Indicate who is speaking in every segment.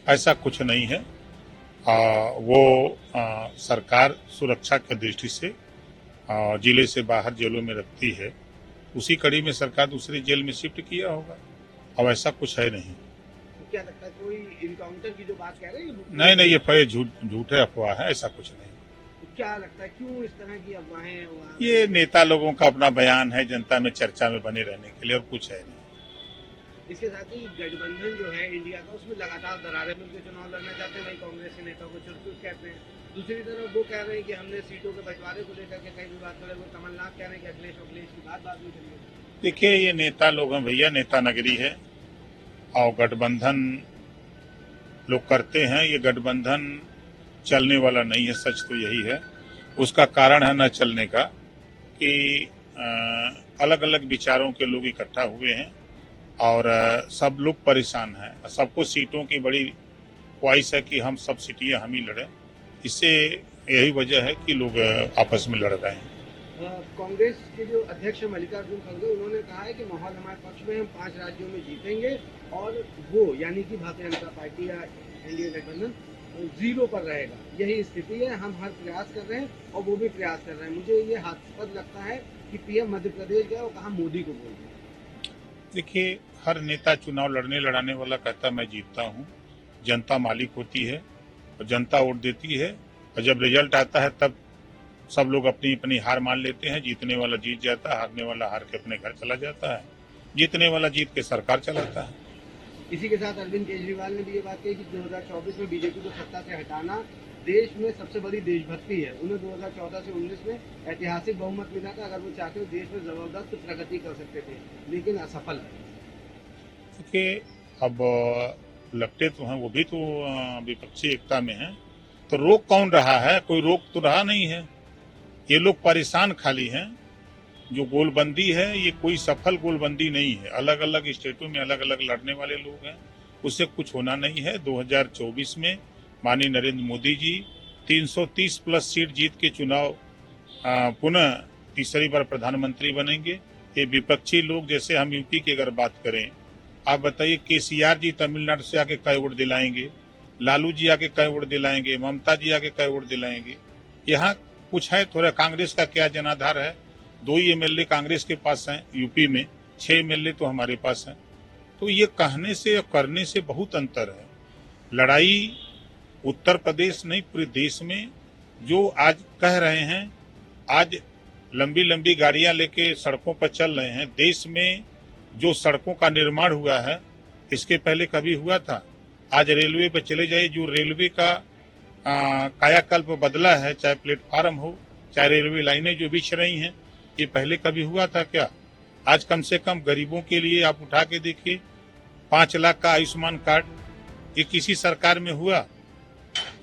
Speaker 1: ऐसा कुछ नहीं है। वो सरकार सुरक्षा की दृष्टि से जिले से बाहर जेलों में रखती है, उसी कड़ी में सरकार दूसरी जेल में शिफ्ट किया होगा। अब ऐसा कुछ है नहीं।
Speaker 2: तो क्या लगता है कोई इनकाउंटर की जो बात कह रहे हैं
Speaker 1: नहीं, ये झूठे अफवाह है, ऐसा कुछ नहीं।
Speaker 2: तो क्या लगता है क्यों इस तरह की अफवाहें
Speaker 1: ये नेता लोगों का अपना बयान है जनता में चर्चा में बने रहने के लिए, और कुछ है नहीं।
Speaker 2: इसके साथ ही गठबंधन जो है इंडिया का, उसमें लगातार दरारें मिलकर चुनाव लड़ना चाहते हैं, वही कांग्रेस के नेताओं को चुरकुट कहते हैं। दूसरी तरफ वो कह रहे हैं कि हमने सीटों के बंटवारे को लेकर के कई भी बात करे, वो कमलनाथ कह रहे हैं कि अखिलेश की बात में करिए।
Speaker 1: देखिए, ये नेता लोग हैं भैया, नेता नगरी है, और गठबंधन लोग करते हैं। ये गठबंधन चलने वाला नहीं है, सच तो यही है। उसका कारण है न चलने का कि अलग अलग विचारों के लोग इकट्ठा हुए हैं और सब लोग परेशान हैं। सबको सीटों की बड़ी ख्वाहिश है कि हम सब सीटें हम ही लड़ें। इससे यही वजह है कि लोग आपस में लड़ रहे हैं।
Speaker 2: कांग्रेस के जो अध्यक्ष मल्लिकार्जुन खड़गे, उन्होंने कहा है कि माहौल हमारे पक्ष में, हम 5 राज्यों में जीतेंगे और वो यानी कि भारतीय जनता पार्टी या एनडीए गठबंधन 0 पर रहेगा। यही स्थिति है, हम हर प्रयास कर रहे हैं और वो भी प्रयास कर रहे हैं। मुझे ये हास्यास्पद लगता है कि पीएम मध्य प्रदेश गए और कहा मोदी को बोल दिया।
Speaker 1: देखिए, हर नेता चुनाव लड़ाने वाला कहता मैं जीतता हूँ। जनता मालिक होती है और जनता वोट देती है, और जब रिजल्ट आता है तब सब लोग अपनी अपनी हार मान लेते हैं। जीतने वाला जीत जाता है, हारने वाला हार के अपने घर चला जाता है, जीतने वाला जीत के सरकार चलाता है।
Speaker 2: इसी के साथ अरविंद केजरीवाल ने भी ये बात कही कि 2024 में बीजेपी को सत्ता से हटाना देश में सबसे बड़ी देशभक्ति है। उन्हें 2014 से 19 में ऐतिहासिक बहुमत मिला था, अगर वो चाहते तो देश में जबरदस्त प्रगति कर सकते थे, लेकिन असफल है।
Speaker 1: देखिए, अब लगते तो हैं, वो भी तो विपक्षी एकता में है, तो रोक कौन रहा है? कोई रोक तो रहा नहीं है। ये लोग परेशान खाली हैं। जो गोलबंदी है, ये कोई सफल गोलबंदी नहीं है। अलग अलग स्टेटों में अलग अलग लड़ने वाले लोग हैं, उससे कुछ होना नहीं है। 2024 में माननीय नरेंद्र मोदी जी 330 प्लस सीट जीत के चुनाव पुनः तीसरी बार प्रधानमंत्री बनेंगे। ये विपक्षी लोग, जैसे हम यूपी की अगर बात करें, आप बताइए केसीआर जी तमिलनाडु से आके कई वोट दिलाएंगे, लालू जी आके कई वोट दिलाएंगे, ममता जी आके कई वोट दिलाएंगे। यहाँ कुछ है थोड़ा। कांग्रेस का क्या जनाधार है? 2 ही एमएलए कांग्रेस के पास हैं यूपी में, 6 एमएलए तो हमारे पास हैं। तो ये कहने से और करने से बहुत अंतर है। लड़ाई उत्तर प्रदेश नहीं, पूरे देश में जो आज कह रहे हैं, आज लंबी लंबी गाड़ियां लेके सड़कों पर चल रहे हैं। देश में जो सड़कों का निर्माण हुआ है, इसके पहले कभी हुआ था? आज रेलवे पे चले जाइए, जो रेलवे का कायाकल्प बदला है, चाहे प्लेटफार्म हो, चाहे रेलवे लाइनें जो बिछ रही हैं, ये पहले कभी हुआ था क्या? आज कम से कम गरीबों के लिए आप उठा के देखिए, 5 लाख का आयुष्मान कार्ड, ये किसी सरकार में हुआ?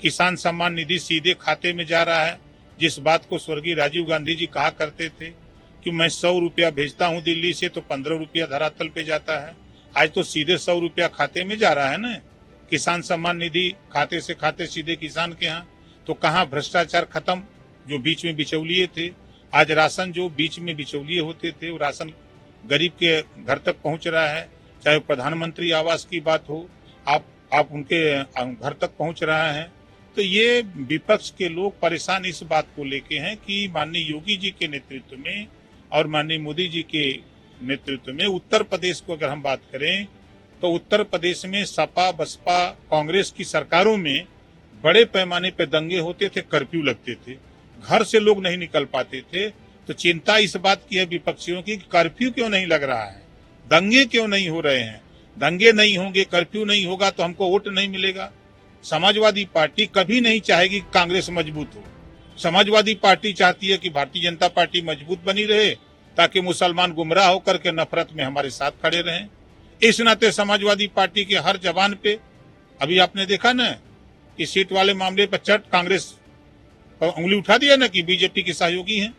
Speaker 1: किसान सम्मान निधि सीधे खाते में जा रहा है, जिस बात को स्वर्गीय राजीव गांधी जी कहा करते थे कि मैं 100 रुपया भेजता हूं दिल्ली से तो 15 रुपया धरातल पे जाता है। आज तो सीधे 100 रुपया खाते में जा रहा है ना। किसान सम्मान निधि खाते से खाते सीधे किसान के यहाँ। तो कहाँ भ्रष्टाचार खत्म? जो बीच में बिचौलिए थे, आज राशन जो बीच में बिचौलिए होते थे, वो राशन गरीब के घर तक पहुंच रहा है। चाहे प्रधानमंत्री आवास की बात हो, आप उनके घर तक पहुंच रहा है। तो ये विपक्ष के लोग परेशान इस बात को लेके हैं कि माननीय योगी जी के नेतृत्व में और माननीय मोदी जी के नेतृत्व में उत्तर प्रदेश को अगर हम बात करें, तो उत्तर प्रदेश में सपा बसपा कांग्रेस की सरकारों में बड़े पैमाने पर दंगे होते थे, कर्फ्यू लगते थे, घर से लोग नहीं निकल पाते थे। तो चिंता इस बात की है विपक्षियों की, कर्फ्यू क्यों नहीं लग रहा है, दंगे क्यों नहीं हो रहे हैं? दंगे नहीं होंगे, कर्फ्यू नहीं होगा तो हमको वोट नहीं मिलेगा। समाजवादी पार्टी कभी नहीं चाहेगी कि कांग्रेस मजबूत हो। समाजवादी पार्टी चाहती है कि भारतीय जनता पार्टी मजबूत बनी रहे, ताकि मुसलमान गुमराह होकर के नफरत में हमारे साथ खड़े रहें। इस नाते समाजवादी पार्टी के हर जवान पे, अभी आपने देखा ना कि सीट वाले मामले पर चट कांग्रेस उंगली उठा दिया ना कि बीजेपी के सहयोगी हैं।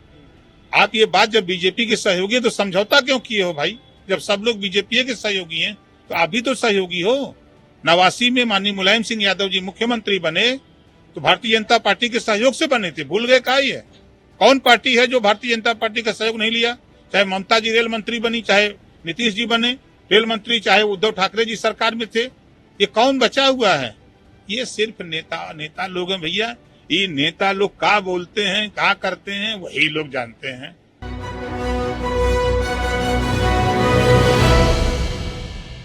Speaker 1: आप ये बात, जब बीजेपी के सहयोगी है तो समझौता क्यों किए हो भाई? जब सब लोग बीजेपी के सहयोगी हैं तो आप भी तो सहयोगी हो। 89 में माननीय मुलायम सिंह यादव जी मुख्यमंत्री बने तो भारतीय जनता पार्टी के सहयोग से बने थे, भूल गए का ही है? कौन पार्टी है जो भारतीय जनता पार्टी का सहयोग नहीं लिया? चाहे ममता जी रेल मंत्री बनी, चाहे नीतीश जी बने रेल मंत्री, चाहे उद्धव ठाकरे जी सरकार में थे, ये कौन बचा हुआ है? ये सिर्फ नेता लोग हैं भैया। ये नेता लोग क्या बोलते हैं, क्या करते हैं, वही लोग जानते हैं।